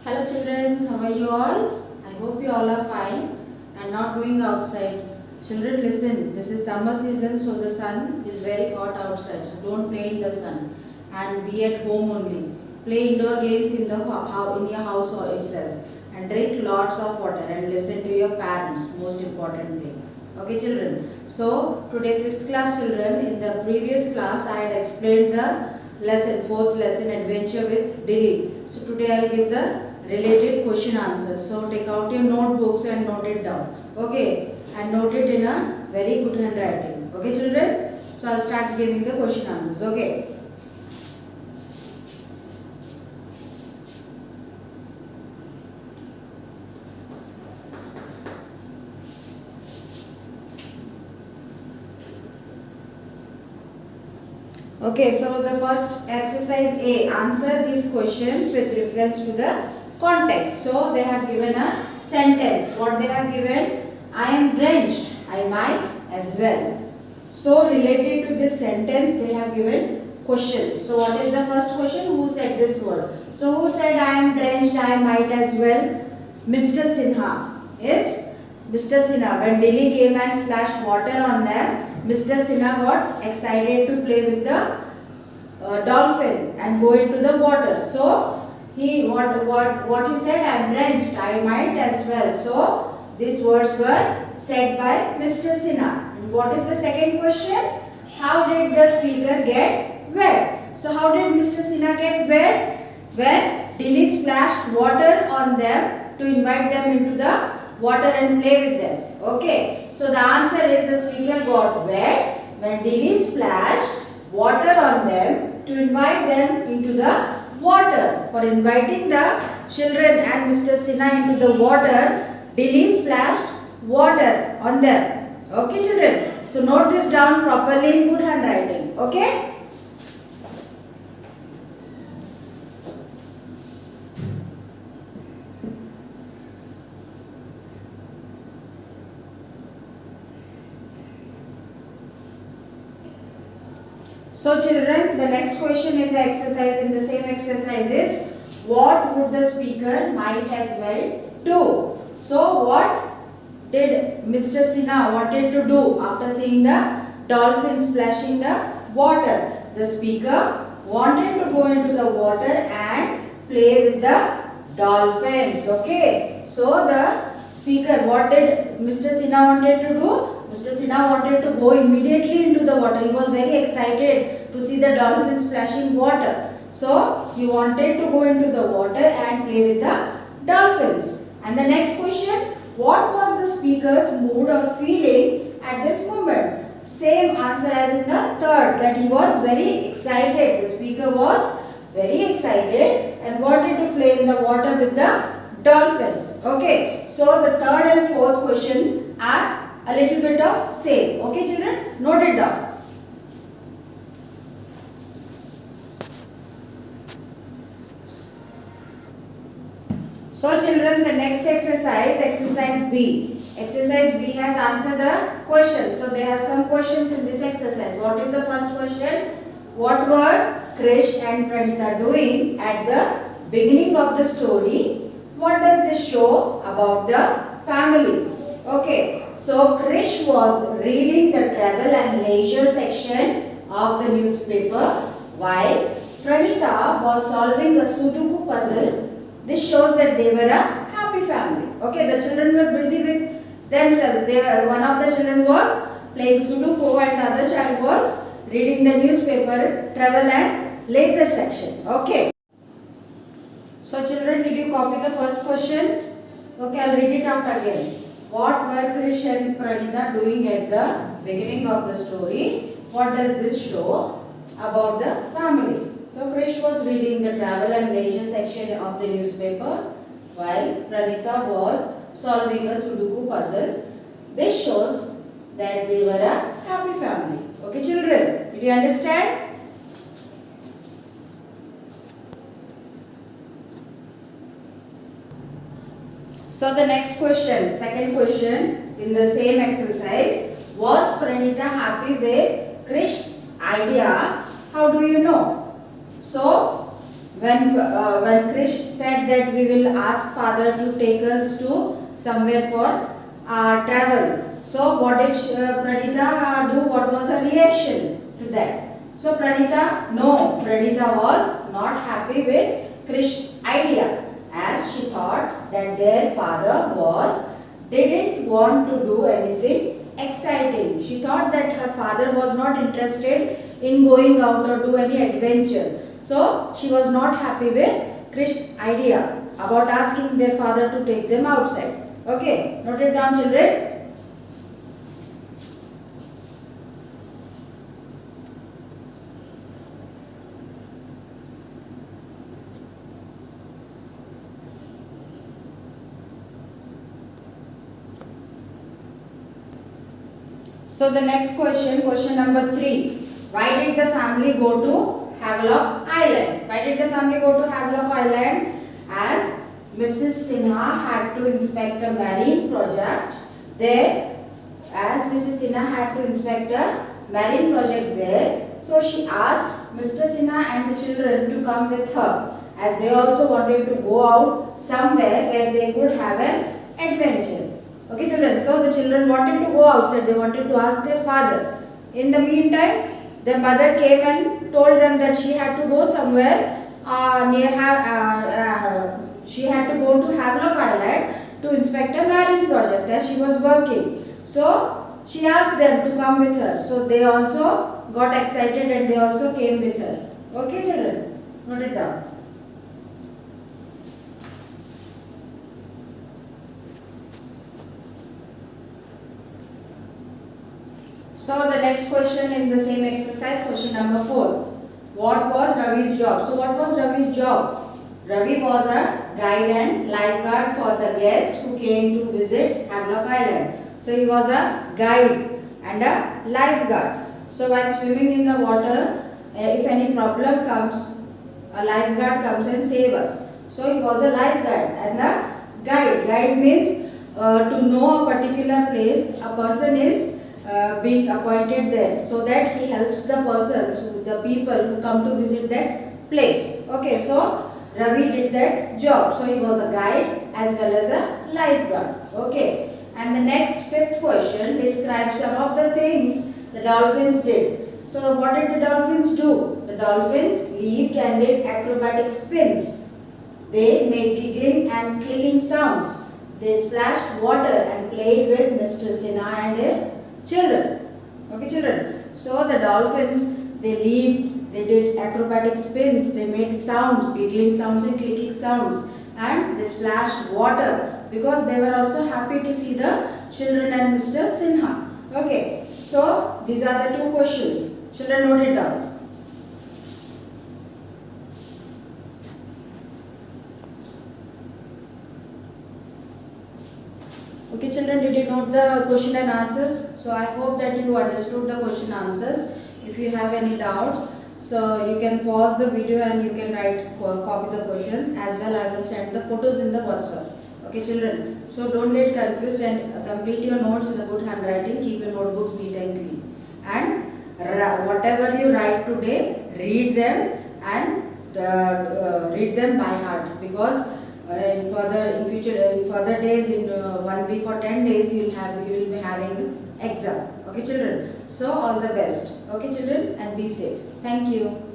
Hello children, how are you all? I hope you all are fine and not going outside. Children listen, this is summer season, so the sun is very hot outside. So don't play in the sun and be at home only. Play indoor games in your house or itself and drink lots of water and listen to your parents, most important thing. Okay children, so today 5th class children, in the previous class I had explained the lesson, 4th lesson, adventure with Dilly. So today I will give the related question answers. So take out your notebooks and note it down. Okay, and note it in a very good handwriting. Okay children, so I'll start giving the question answers. Okay. Okay, so the first exercise A, answer these questions with reference to the context. So they have given a sentence. What they have given? I am drenched. I might as well. So related to this sentence, they have given questions. So what is the first question? Who said this word? So who said I am drenched? I might as well? Mr. Sinha. Yes, Mr. Sinha. When Dilly came and splashed water on them, Mr. Sinha got excited to play with the dolphin and go into the water. So he what he said, I am drenched, I might as well. So these words were said by Mr. Sinha. And what is the second question? How did the speaker get wet? So how did Mr. Sinha get wet? When Dilly splashed water on them to invite them into the water and play with them. Okay. So the answer is the speaker got wet when Dilly splashed water on them to invite them into the water. For inviting the children and Mr. Sinha into the water, Dilly splashed water on them. Okay children. So note this down properly in good handwriting. Okay. So children, the next question in the exercise, in the same exercise is, what would the speaker might as well do? So what did Mr. Sinha wanted to do after seeing the dolphin splashing the water? The speaker wanted to go into the water and play with the dolphins. Okay. So the speaker, what did Mr. Sinha wanted to do? Mr. Sinha wanted to go immediately into the water. He was very excited to see the dolphin splashing water. So he wanted to go into the water and play with the dolphins. And the next question, what was the speaker's mood or feeling at this moment? Same answer as in the third, that he was very excited. The speaker was very excited and wanted to play in the water with the dolphin. Okay, so the third and fourth question are a little bit of same. Okay children, note it down. So children, the next exercise, exercise B. Exercise B has answered the question. So they have some questions in this exercise. What is the first question? What were Krish and Pranita doing at the beginning of the story? What does this show about the family? Okay, so Krish was reading the travel and leisure section of the newspaper while Pranita was solving a Sudoku puzzle. This shows that they were a happy family. Okay, the children were busy with themselves. One of the children was playing Sudoku and the other child was reading the newspaper, travel and leisure section. Okay. So children, did you copy the first question? Okay, I'll read it out again. What were Krish and Pranita doing at the beginning of the story? What does this show about the family? So Krish was reading the travel and leisure section of the newspaper while Pranita was solving a Sudoku puzzle. This shows that they were a happy family. Okay children, did you understand? So the next question, second question in the same exercise, was Pranita happy with Krish's idea? How do you know? So when Krish said that we will ask father to take us to somewhere for travel. So what did Pranita do? What was her reaction to that? So Pranita was not happy with Krish's idea, as she thought that their father didn't want to do anything exciting. She thought that her father was not interested in going out or do any adventure. So she was not happy with Krish's idea about asking their father to take them outside. Okay, note it down, children. So the next question number 3. Why did the family go to Havelock Island? Why did the family go to Havelock Island? As Mrs. Sinha had to inspect a marine project there. As Mrs. Sinha had to inspect a marine project there, so she asked Mr. Sinha and the children to come with her, as they also wanted to go out somewhere where they could have an adventure. Okay, children. So the children wanted to go outside. They wanted to ask their father. In the meantime, their mother came and told them that she had to go somewhere she had to go to Havelock Island to inspect a marine project as she was working. So she asked them to come with her. So they also got excited and they also came with her. Okay, children. Note it down. So the next question in the same exercise, question number 4. What was Ravi's job? So what was Ravi's job? Ravi was a guide and lifeguard for the guest who came to visit Havelock Island. So he was a guide and a lifeguard. So while swimming in the water, if any problem comes, a lifeguard comes and saves us. So he was a lifeguard and a guide. Guide means to know a particular place, a person is being appointed there, so that he helps the persons, the people who come to visit that place. Okay, so Ravi did that job. So he was a guide as well as a lifeguard. Okay, and the next 5th question describes some of the things the dolphins did. So what did the dolphins do? The dolphins leaped and did acrobatic spins. They made giggling and clicking sounds. They splashed water and played with Mr. Sinha and his children. Okay, children. So the dolphins, they leaped, they did acrobatic spins, they made sounds, giggling sounds and clicking sounds, and they splashed water because they were also happy to see the children and Mr. Sinha. Okay, so these are the 2 questions. Children, note it down. Okay, children, did you note the question and answers? So I hope that you understood the question answers. If you have any doubts, so you can pause the video and you can copy the questions. As well, I will send the photos in the WhatsApp. Okay, children. So don't get confused and complete your notes in a good handwriting. Keep your notebooks neat and clean. And whatever you write today, read them and read them by heart, because in further days, in 1 week or 10 days, you will be having exam. Okay, children. So all the best. Okay, children, and be safe. Thank you.